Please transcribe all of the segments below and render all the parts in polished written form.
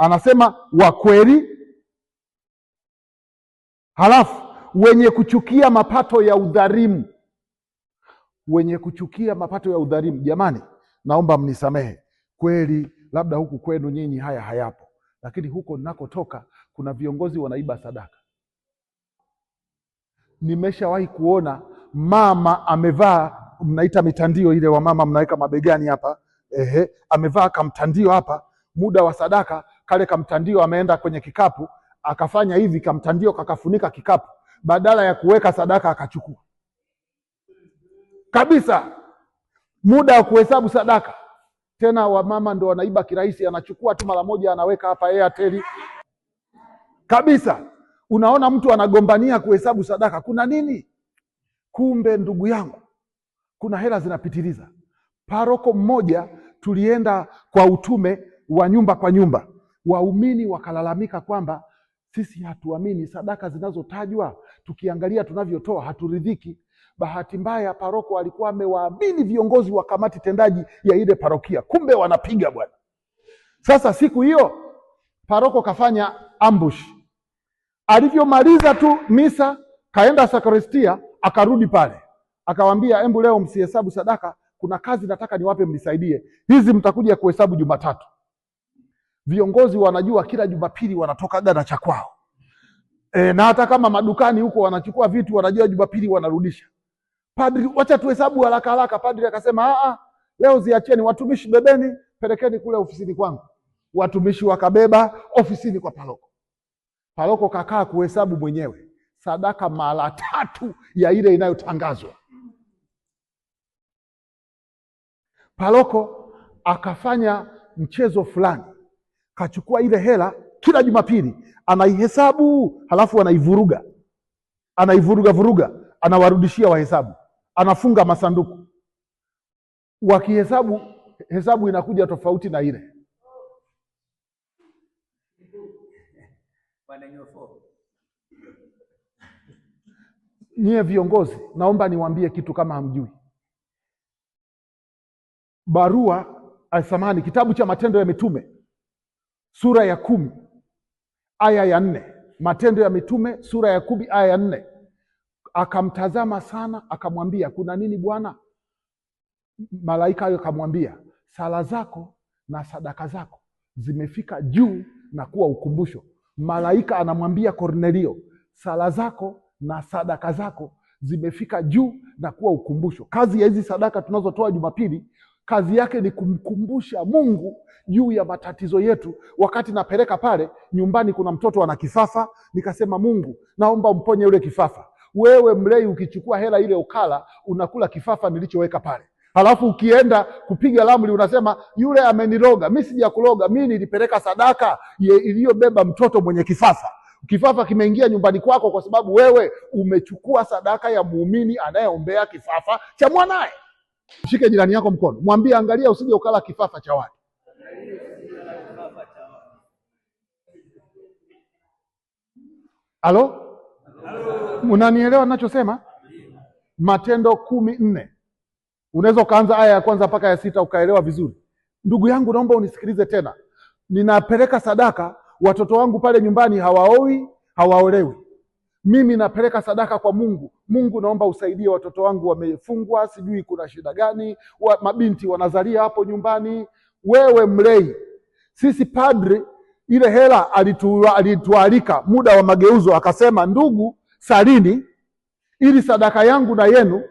anasema wa kweli, halafu wenye kuchukia mapato ya udhalimu. Wenye kuchukia mapato ya udhalimu. Jamani, naomba mnisamehe, kweli labda huku kwenu nyinyi haya hayapo, lakini huko ninakotoka kuna viongozi wanaiba sadaka. Nimeshawahi kuona mama amevaa, mnaita mitandio ile wa mama mnaweka mabegani hapa, amevaa kamtandio hapa, muda wa sadaka kale kamtandio ameenda kwenye kikapu, akafanya hivi, kamtandio kakafunika kikapu, badala ya kuweka sadaka akachukua kabisa. Muda wa kuhesabu sadaka, tena wamama ndo wanaiba kirahisi, anachukua tu mara moja anaweka hapa Airtel kabisa. Unaona mtu anagombania kuhesabu sadaka, kuna nini? Kumbe ndugu yangu, kuna hela zinapitiliza. Paroko mmoja tulienda kwa utume wa nyumba kwa nyumba, waumini wakalalamika kwamba sisi hatuamini sadaka zinazotajwa, tukiangalia tunavyotoa haturidhiki. Bahati mbaya paroko alikuwa amewaamini viongozi wa kamati tendaji ya ile parokia, kumbe wanapiga bwana. Sasa siku hiyo paroko kafanya ambush. Alivyomaliza tu misa kaenda sakristia, akarudi pale akawaambia, embu leo msihesabu sadaka, kuna kazi nataka niwape mnisaidie, hizi mtakuja kuhesabu Jumatatu. Viongozi wanajua kila Jumapili wanatoka na cha kwao, na hata kama madukani huko wanachukua vitu, wanajua Jumapili wanarudisha. Padri, wacha tuhesabu haraka haraka. Padri akasema leo ziacheni, watumishi bebeni, pelekeni kule ofisini kwangu. Watumishi wakabeba ofisini kwa paroko. Paroko kakaa kuhesabu mwenyewe sadaka mara 3 ya ile inayotangazwa. Paroko akafanya mchezo fulani, kachukua ile hela kila Jumapili anaihesabu, halafu anaivuruga anawarudishia wahesabu, anafunga masanduku. Wakihesabu, hesabu inakuja tofauti na ile. Nyie viongozi, naomba niwaambie kitu kama hamjui. Kitabu cha Matendo ya Mitume sura ya 10 aya ya 4. Matendo ya Mitume sura ya 10 aya ya 4. Akamtazama sana, akamwambia, kuna nini Bwana? Malaika huyo akamwambia, sala zako na sadaka zako zimefika juu na kuwa ukumbusho. Malaika anamwambia Kornelio, sala zako na sadaka zako zimefika juu na kuwa ukumbusho. Kazi ya hizi sadaka tunazotoa Jumapili, kazi yake ni kumkumbusha Mungu juu ya matatizo yetu. Wakati napeleka pale nyumbani, kuna mtoto ana kifafa, nikasema, Mungu naomba umponye yule kifafa. Wewe mlei ukichukua hela ile ukala, unakula kifafa nilichoweka pale. Halafu ukienda kupiga ramli unasema, yule ameniroga. Mimi sijakuroga, mimi nilipeleka sadaka iliyobeba mtoto mwenye kifafa. Kifafa kimeingia nyumbani kwako kwa sababu wewe umechukua sadaka ya muumini anayeombea kifafa cha mwanae. Shike jirani yako mkono, mwambie, angalia usije ukala kifafa cha watu. Halo? Unanielewa ninachosema? Matendo 10:4. Unaweza ukaanza aya ya kwanza mpaka ya 6 ukaelewa vizuri. Ndugu yangu, naomba unisikilize tena. Ninapeleka sadaka, watoto wangu pale nyumbani hawaoi, hawaolewi. Mimi napeleka sadaka kwa Mungu. Mungu, naomba usaidie watoto wangu, wamefungwa, sijui kuna shida gani, mabinti wanazalia hapo nyumbani. Wewe mlei, sisi padri, ile hela alitualika muda wa mageuzo, akasema, ndugu, salini ili sadaka yangu na yenu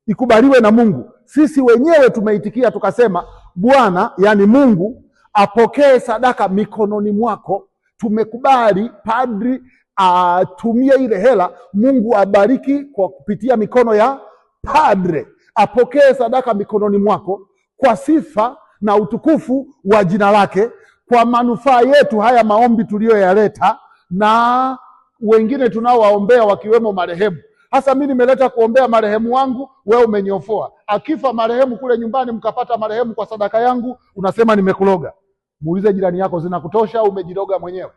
ikubaliwe na Mungu. Sisi wenyewe tumeitikia tukasema, Bwana, yani Mungu, apokee sadaka mikononi mwako. Tumekubali padri atumie ile hela, Mungu abariki kwa kupitia mikono ya padre. Apokee sadaka mikononi mwako kwa sifa na utukufu wa jina lake, kwa manufaa yetu haya maombi tuliyoyaleta na wengine tunaowaombea wakiwemo marehemu. Hasa mimi nimeleta kuombea marehemu wangu, wewe umenyofoa. Akifa marehemu kule nyumbani, mkapata marehemu kwa sadaka yangu, unasema nimekuloga. Muulize jirani yako, zinakutosha au umejiloga mwenyewe?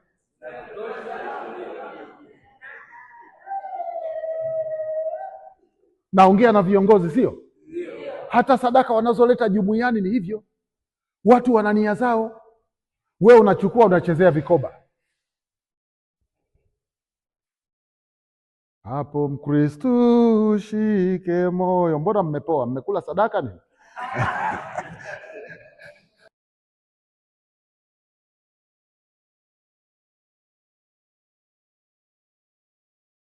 Naongea na viongozi, sio? Hata sadaka wanazoleta jumuiani ni hivyo. Watu wana nia zao. wewe unachukua unachezea vikoba. Hapo Mkristu shike moyo. Mbona mmepoa? Mmekula sadaka nini?